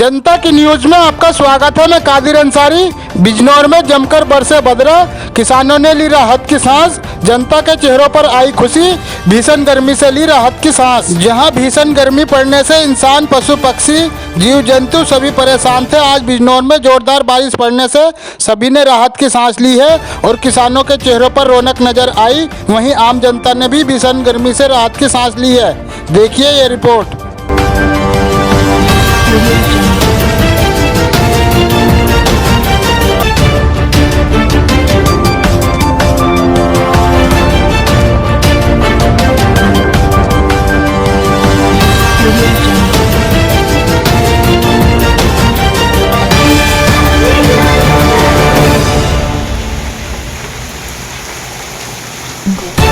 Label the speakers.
Speaker 1: जनता की न्यूज में आपका स्वागत है। मैं कादिर अंसारी। बिजनौर में जमकर बरसे बदरा, किसानों ने ली राहत की सांस। जनता के चेहरों पर आई खुशी, भीषण गर्मी से ली राहत की सांस। जहां भीषण गर्मी पड़ने से इंसान, पशु पक्षी, जीव जंतु सभी परेशान थे, आज बिजनौर में जोरदार बारिश पड़ने से सभी ने राहत की सांस ली है और किसानों के चेहरों पर रौनक नजर आई। वहीं आम जनता ने भी भीषण गर्मी से राहत की सांस ली है। देखिए ये रिपोर्ट।
Speaker 2: Go.